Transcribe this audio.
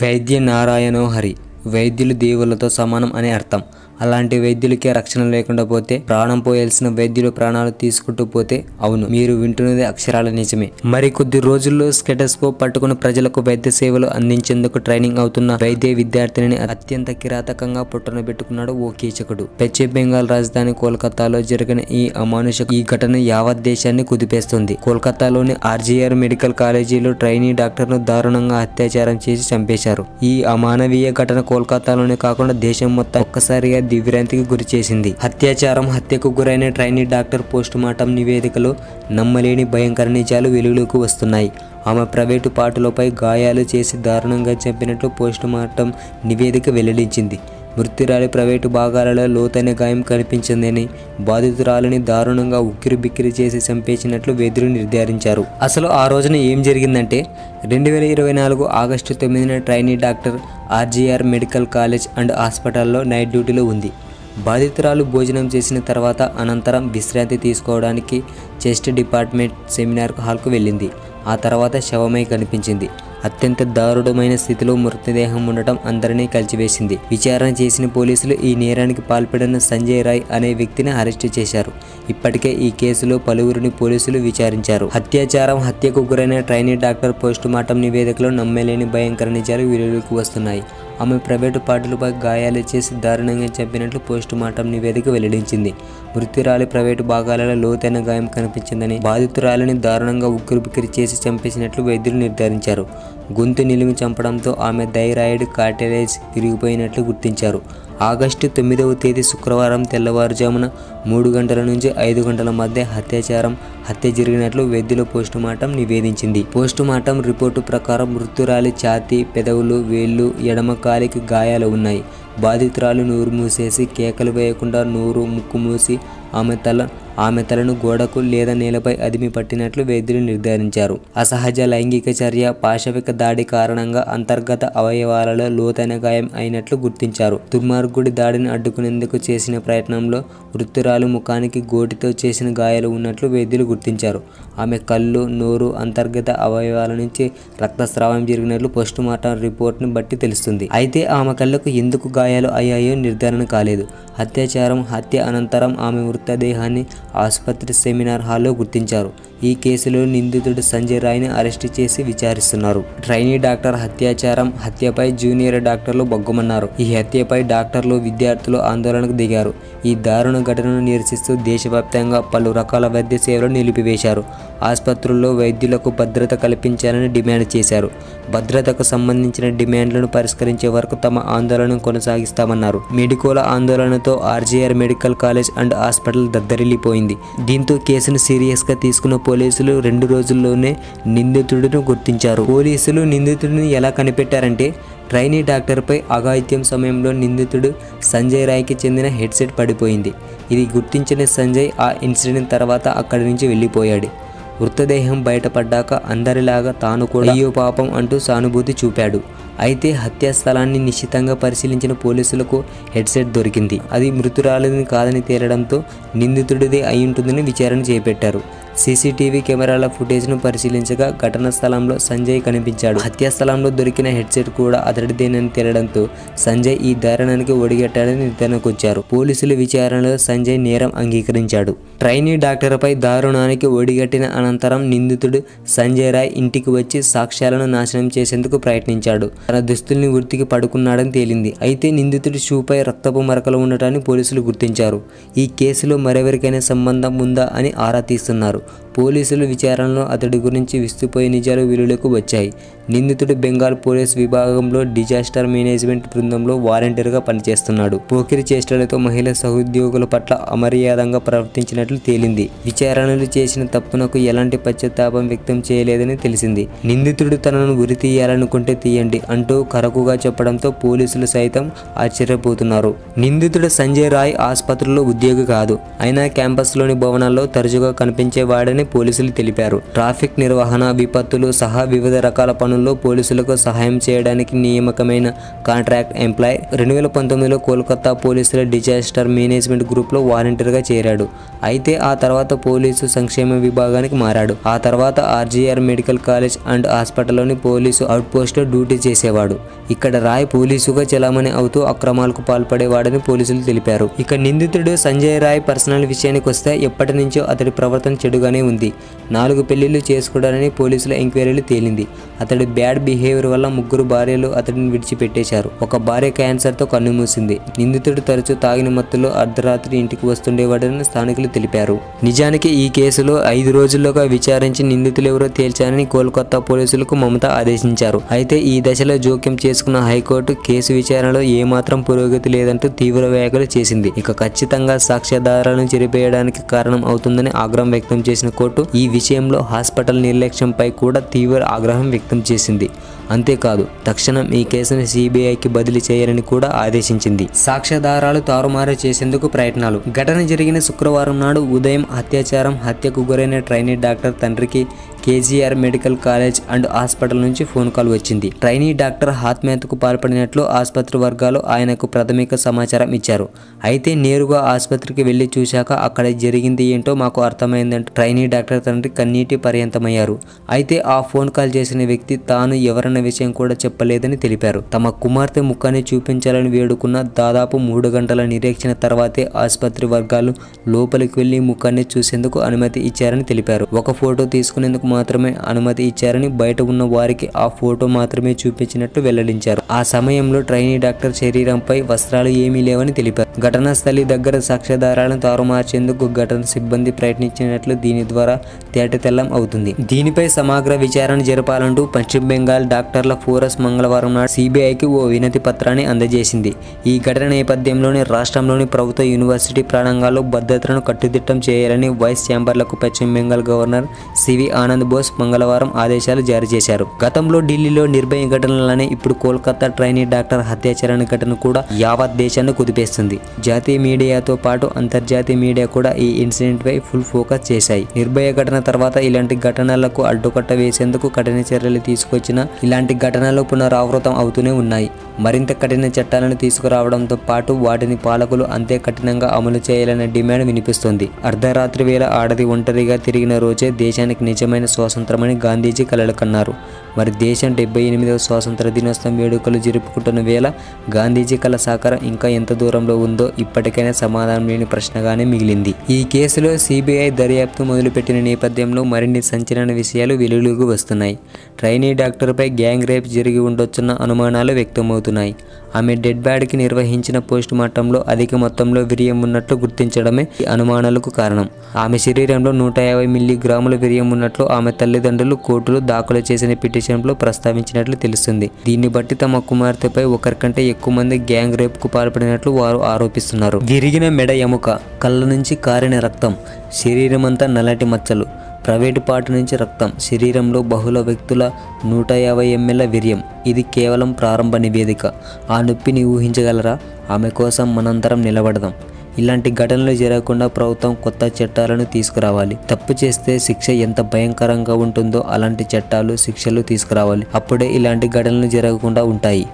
వైద్య నారాయణో హరి. వైద్యులు దేవుళ్లతో సమానం అనే అర్థం. అలాంటి వైద్యులకే రక్షణ లేకుండా పోతే, ప్రాణం పోయాల్సిన వైద్యులు ప్రాణాలు తీసుకుంటూ పోతే, అవును, మీరు వింటున్నది అక్షరాల నిజమే. మరి కొద్ది రోజుల్లో స్టెటస్కోప్ పట్టుకుని ప్రజలకు వైద్య సేవలు అందించేందుకు ట్రైనింగ్ అవుతున్న వైద్య విద్యార్థిని అత్యంత కిరాతకంగా పుట్టన పెట్టుకున్నాడు ఓ కీచకుడు. పశ్చిమ బెంగాల్ రాజధాని కోల్కతాలో జరిగిన ఈ ఘటన యావత్ దేశాన్ని కుదిపేస్తుంది. కోల్కతాలోని ఆర్జీఆర్ మెడికల్ కాలేజీలో ట్రైనీ డాక్టర్ను దారుణంగా అత్యాచారం చేసి చంపేశారు. ఈ అమానవీయ ఘటన కోల్కతాలోనే కాకుండా దేశం మొత్తం ఒక్కసారిగా దివ్యరాంతికి గురి చేసింది. హత్యకు గురైన ట్రైనీ డాక్టర్ పోస్టుమార్టం నివేదికలో నమ్మలేని భయంకర నిజాలు వెలుగులోకి వస్తున్నాయి. ఆమె ప్రైవేటు పాటలపై గాయాలు చేసి దారుణంగా చంపినట్లు పోస్టుమార్టం నివేదిక వెల్లడించింది. మృతురాలి ప్రైవేటు భాగాలలో లోతైన గాయం కనిపించిందని, బాధితురాలిని దారుణంగా ఉక్కిరిబిక్కిరి చేసి చంపేసినట్లు వైద్యులు నిర్ధారించారు. అసలు ఆ రోజున ఏం జరిగిందంటే, 2024 ఆగస్టు 9న trainee doctor RGR medical college and హాస్పిటల్లో నైట్ డ్యూటీలో ఉంది. బాధితురాలు భోజనం చేసిన తర్వాత అనంతరం విశ్రాంతి తీసుకోవడానికి చెస్ట్ డిపార్ట్మెంట్ సెమినార్ హాల్కు వెళ్ళింది. ఆ తర్వాత శవమై కనిపించింది. అత్యంత దారుణమైన స్థితిలో మృతదేహం ఉండటం అందరినీ కలిచివేసింది. విచారణ చేసిన పోలీసులు ఈ నేరానికి పాల్పడిన సంజయ్ రాయ్ అనే వ్యక్తిని అరెస్టు చేశారు. ఇప్పటికే ఈ కేసులో పలువురిని పోలీసులు విచారించారు. హత్యకు గురైన ట్రైనీ డాక్టర్ పోస్టుమార్టం నివేదికలో నమ్మలేని భయంకర నిజాలు వెలుగులోకి వస్తున్నాయి. ఆమె ప్రైవేటు పార్టీలపై గాయాలు చేసి దారుణంగా చంపినట్లు పోస్టుమార్టం నివేదిక వెల్లడించింది. మృతురాలి ప్రైవేటు భాగాలలో లోతైన గాయం కనిపించిందని, బాధితురాలిని దారుణంగా ఉక్కిరిబిక్కిరి చేసి చంపేసినట్లు వైద్యులు నిర్ధారించారు. గొంతు నిలిమి చంపడంతో ఆమె థైరాయిడ్ కార్టిలేజ్ విరిగిపోయినట్లు గుర్తించారు. ఆగస్టు 9వ తేదీ శుక్రవారం తెల్లవారుజామున 3 గంటల నుంచి 5 గంటల మధ్య హత్య జరిగినట్లు వైద్యుల పోస్టుమార్టం నివేదించింది. పోస్టుమార్టం రిపోర్టు ప్రకారం మృతురాలి ఛాతీ, పెదవులు, వేళ్లు, ఎడమ కాలికి గాయాలు ఉన్నాయి. బాధితురాలు నోరు మూసేసి కేకలు వేయకుండా నోరు, ముక్కు మూసి ఆమె తలను గోడకు లేదా నేలపై అదిమి పట్టినట్లు వైద్యులు నిర్ధారించారు. అసహజ లైంగిక చర్య, పాశవిక దాడి కారణంగా అంతర్గత అవయవాలలో లోతైన గాయం అయినట్లు గుర్తించారు. దుర్మార్గుడి దాడిని అడ్డుకునేందుకు చేసిన ప్రయత్నంలో మృతురాలు ముఖానికి గోటితో చేసిన గాయాలు ఉన్నట్లు వైద్యులు గుర్తించారు. ఆమె కళ్ళు, నోరు, అంతర్గత అవయవాల నుంచి రక్తస్రావం జరిగినట్లు పోస్టుమార్టం రిపోర్ట్ని బట్టి తెలుస్తుంది. అయితే ఆమె కళ్ళకు ఎందుకు గాయాలు అయ్యాయో నిర్ధారణ కాలేదు. హత్య అనంతరం ఆమె మృతదేహాన్ని ఆసుపత్రి సెమినార్ హాల్లో గుర్తించారు. ఈ కేసులో నిందితుడు సంజయ్ రాయ్ని అరెస్టు చేసి విచారిస్తున్నారు. ట్రైనీ డాక్టర్ హత్యపై జూనియర్ డాక్టర్లు బొగ్గమన్నారు. ఈ హత్యపై డాక్టర్లు, విద్యార్థులు ఆందోళనకు దిగారు. ఈ దారుణ ఘటనను నిరసిస్తూ దేశవ్యాప్తంగా పలు రకాల వైద్య సేవలు నిలిపివేశారు. ఆసుపత్రుల్లో వైద్యులకు భద్రత కల్పించాలని డిమాండ్ చేశారు. భద్రతకు సంబంధించిన డిమాండ్లను పరిష్కరించే వరకు తమ ఆందోళన కొనసాగిస్తామన్నారు. మెడికోల ఆందోళనతో RGR medical college and hospital దద్దరిల్లిపోయింది. దీంతో కేసును సీరియస్గా తీసుకున్న పోలీసులు 2 రోజుల్లోనే నిందితుడిని గుర్తించారు. పోలీసులు నిందితుడిని ఎలా కనిపెట్టారంటే, ట్రైనీ డాక్టర్పై అఘాయిత్యం సమయంలో నిందితుడు సంజయ్ రాయ్కి చెందిన హెడ్సెట్ పడిపోయింది. ఇది గుర్తించిన సంజయ్ ఆ ఇన్సిడెంట్ తర్వాత అక్కడి నుంచి వెళ్ళిపోయాడు. మృతదేహం బయటపడ్డాక అందరిలాగా తాను కూడా అయ్యో పాపం అంటూ సానుభూతి చూపాడు. అయితే హత్యా స్థలాన్ని నిశితంగా పరిశీలించిన పోలీసులకు హెడ్సెట్ దొరికింది. అది మృతురాలిని కాదని తేలడంతో నిందితుడిదే అయి ఉంటుందని విచారణ చేపట్టారు. సీసీటీవీ కెమెరాల ఫుటేజ్ను పరిశీలించగా ఘటనా స్థలంలో సంజయ్ కనిపించాడు. హత్యా స్థలంలో దొరికిన హెడ్సెట్ కూడా అతడిదేనని తేలడంతో సంజయ్ ఈ దారుణానికి ఒడిగట్టాడని నిర్ధారణకు వచ్చారు. పోలీసుల విచారణలో సంజయ్ నేరం అంగీకరించాడు. ట్రైనీ డాక్టర్పై దారుణానికి ఒడిగట్టిన అనంతరం నిందితుడు సంజయ్ రాయ్ ఇంటికి వచ్చి సాక్ష్యాలను నాశనం చేసేందుకు ప్రయత్నించాడు. తన దుస్తుల్ని ఉతికి పడుకున్నాడని తేలింది. అయితే నిందితుడి షూపై రక్తపు మరకలు ఉండటాన్ని పోలీసులు గుర్తించారు. ఈ కేసులో మరెవరికైనా సంబంధం ఉందా అని ఆరా తీస్తున్నారు. పోలీసుల విచారణలో అతడి గురించి విస్తుపోయే నిజాలు వెలుగులోకి వచ్చాయి. నిందితుడు బెంగాల్ పోలీస్ విభాగంలో డిజాస్టర్ మేనేజ్మెంట్ బృందంలో వాలంటీర్గా పనిచేస్తున్నాడు. పోకిరి చేష్టలతో మహిళా సహోద్యోగుల పట్ల అమర్యాదంగా ప్రవర్తించినట్లు తేలింది. విచారణలు చేసిన తప్పునకు ఎలాంటి పశ్చాత్తాపం వ్యక్తం చేయలేదని తెలిసింది. నిందితుడు తనను ఉరి తీయాలనుకుంటే తీయండి అంటూ కరకుగా చెప్పడంతో పోలీసులు సైతం ఆశ్చర్యపోతున్నారు. నిందితుడు సంజయ్ రాయ్ ఆసుపత్రిలో ఉద్యోగి కాదు. అయినా క్యాంపస్లోని భవనాల్లో తరచుగా కనిపించేవాడని పోలీసులు తెలిపారు. ట్రాఫిక్ నిర్వహణ, విపత్తులు సహా వివిధ రకాల పనుల్లో పోలీసులకు సహాయం చేయడానికి నియామకమైన కాంట్రాక్ట్ ఎంప్లాయ్ 2019లో కోల్కతా పోలీసుల డిజాస్టర్ మేనేజ్మెంట్ గ్రూప్లో వాలంటీర్గా చేరాడు. అయితే ఆ తర్వాత పోలీసు సంక్షేమ విభాగానికి మారాడు. ఆ తర్వాత ఆర్జీఆర్ మెడికల్ కాలేజ్ అండ్ హాస్పిటల్లోని పోలీసు అవుట్ పోస్ట్లో డ్యూటీ చేసేవాడు. ఇక్కడ రాయ్ పోలీసుగా చెలామణి అవుతూ అక్రమాలకు పాల్పడేవాడని పోలీసులు తెలిపారు. ఇక నిందితుడు సంజయ్ రాయ్ పర్సనల్ విషయానికి వస్తే ఎప్పటి నుంచో అతడి ప్రవర్తన చెడుగానే ఉంది. 4 పెళ్లిళ్లు చేసుకోవడానని పోలీసుల ఎంక్వైరీలు తేలింది. అతడి బ్యాడ్ బిహేవియర్ వల్ల 3 భార్యలు అతడిని విడిచిపెట్టేశారు. ఒక భార్య క్యాన్సర్తో కన్నుమూసింది. నిందితుడు తరచూ తాగిన మత్తులో అర్ధరాత్రి ఇంటికి వస్తుండేవాడని స్థానికులు తెలిపారు. నిజానికి ఈ కేసులో 5 రోజుల్లోగా విచారించి నిందితులెవరో తేల్చాలని కోల్కతా పోలీసులకు మమత ఆదేశించారు. అయితే ఈ దశలో జోక్యం చేసుకున్న హైకోర్టు కేసు విచారణలో ఏమాత్రం పురోగతి లేదంటూ తీవ్ర వ్యాఖ్యలు చేసింది. ఇక ఖచ్చితంగా సాక్ష్యాధారాలను చెరిపేయడానికి కారణం అవుతుందని ఆగ్రహం వ్యక్తం చేసిన కోర్టు ఈ విషయంలో హాస్పిటల్ నిర్లక్ష్యంపై కూడా తీవ్ర ఆగ్రహం వ్యక్తం చేసింది. అంతేకాదు తక్షణం ఈ కేసును సిబిఐకి బదిలీ చేయాలని కూడా ఆదేశించింది. సాక్ష్యాధారాలు తారుమారు చేసేందుకు ప్రయత్నాలు. ఘటన జరిగిన శుక్రవారం నాడు ఉదయం హత్యకు గురైన ట్రైనీ డాక్టర్ తండ్రికి KGR medical college and hospital నుంచి ఫోన్ కాల్ వచ్చింది. ట్రైనీ డాక్టర్ ఆత్మహత్యకు పాల్పడినట్లు ఆసుపత్రి వర్గాలు ఆయనకు ప్రాథమిక సమాచారం ఇచ్చారు. అయితే నేరుగా ఆసుపత్రికి వెళ్లి చూశాక అక్కడ జరిగింది ఏంటో మాకు అర్థమైందంటూ ట్రైనీ డాక్టర్ తండ్రి కన్నీటి పర్యంతమయ్యారు. అయితే ఆ ఫోన్ కాల్ చేసిన వ్యక్తి తాను ఎవరన్న విషయం కూడా చెప్పలేదని తెలిపారు. తమ కుమార్తె ముఖాన్ని చూపించాలని వేడుకున్న దాదాపు 3 గంటల నిరీక్షణ తర్వాతే ఆసుపత్రి వర్గాలు లోపలికి వెళ్లి ముఖాన్ని చూసేందుకు అనుమతి ఇచ్చారని తెలిపారు. ఒక ఫోటో తీసుకునేందుకు మాత్రమే అనుమతి ఇచ్చారని, బయట ఉన్న వారికి ఆ ఫోటో మాత్రమే చూపించినట్లు వెల్లడించారు. ఆ సమయంలో ట్రైనీ డాక్టర్ శరీరంపై వస్త్రాలు ఏమీ లేవని తెలిపారు. ఘటనా స్థలి దగ్గర సాక్ష్యాధారాలను తారుమార్చేందుకు ఘటన సిబ్బంది ప్రయత్నించినట్లు దీని ద్వారా తేటతెల్లం అవుతుంది. దీనిపై సమగ్ర విచారణ జరపాలంటూ పశ్చిమ బెంగాల్ డాక్టర్ల ఫోరస్ మంగళవారం నాడు సిబిఐకి ఓ వినతి పత్రాన్ని అందజేసింది. ఈ ఘటన నేపథ్యంలోనే రాష్ట్రంలోని ప్రభుత్వ యూనివర్సిటీ ప్రాంగణాల్లో భద్రతను కట్టుదిట్టం చేయాలని వైస్ ఛాంబర్లకు పశ్చిమ బెంగాల్ గవర్నర్ సివి ఆనంద్ బోస్ మంగళవారం ఆదేశాలు జారీ చేశారు. గతంలో ఢిల్లీలో నిర్భయ ఘటనలనే ఇప్పుడు కోల్కతా ట్రైనీ డాక్టర్ హత్యాచరణ ఘటన కూడా యావత్ దేశాన్ని కుదిపేస్తుంది. జాతీయ మీడియాతో పాటు అంతర్జాతీయ మీడియా కూడా ఈ ఇన్సిడెంట్ పై ఫుల్ ఫోకస్ చేశాయి. నిర్భయ ఘటన తర్వాత ఇలాంటి ఘటనలకు అడ్డుకట్ట వేసేందుకు కఠిన చర్యలు తీసుకొచ్చినా ఇలాంటి ఘటనలు పునరావృతం అవుతూనే ఉన్నాయి. మరింత కఠిన చట్టాలను తీసుకురావడంతో పాటు వాటిని పాలకులు అంతే కఠినంగా అమలు చేయాలనే డిమాండ్ వినిపిస్తోంది. అర్ధరాత్రి వేళ ఆడది ఒంటరిగా తిరిగిన రోజే దేశానికి నిజమైన స్వాతంత్రమని గాంధీజీ కలలు కన్నారు. మరి దేశం 78వ స్వాతంత్ర దినోత్సవం వేడుకలు జరుపుకుంటున్న వేళ గాంధీజీ కల సాకారం ఇంకా ఎంత దూరంలో ఉందో ఇప్పటికైనా సమాధానం లేని ప్రశ్నగానే మిగిలింది. ఈ కేసులో సిబిఐ దర్యాప్తు మొదలుపెట్టిన నేపథ్యంలో మరిన్ని సంచలన విషయాలు వెలుగులోకి వస్తున్నాయి. ట్రైనీ డాక్టర్పై గ్యాంగ్ రేప్ జరిగి ఉండొచ్చన్న అనుమానాలు వ్యక్తమవుతున్నాయి. ఆమె డెడ్ బాడీకి నిర్వహించిన పోస్ట్ మార్టంలో అధిక మొత్తంలో వీర్యం ఉన్నట్లు గుర్తించడమే ఈ అనుమానాలకు కారణం. ఆమె శరీరంలో 150 మిల్లీగ్రాముల వీర్యం ఉన్నట్లు ఆమె తల్లిదండ్రులు కోర్టులో దాఖలు చేసిన పిటిషన్లో ప్రస్తావించినట్లు తెలుస్తుంది. దీన్ని బట్టి తమ కుమార్తెపై ఒకరికంటే ఎక్కువ మంది గ్యాంగ్ రేప్ కు పాల్పడినట్లు వారు ఆరోపిస్తున్నారు. విరిగిన మెడ ఎముక, కళ్ళ నుంచి కారిన రక్తం, శరీరమంతా నల్లటి మచ్చలు, ప్రైవేటు పార్ట్ నుంచి రక్తం, శరీరంలో బహుళ వ్యక్తుల 150 ml వీర్యం. ఇది కేవలం ప్రారంభ నివేదిక. ఆ నొప్పిని ఊహించగలరా? ఆమె కోసం మనందరం నిలబడదాం. ఇలాంటి ఘటనలు జరగకుండా ప్రభుత్వం కొత్త చట్టాలను తీసుకురావాలి. తప్పు చేస్తే శిక్ష ఎంత భయంకరంగా ఉంటుందో అలాంటి చట్టాలు, శిక్షలు తీసుకురావాలి. అప్పుడే ఇలాంటి ఘటనలు జరగకుండా ఉంటాయి.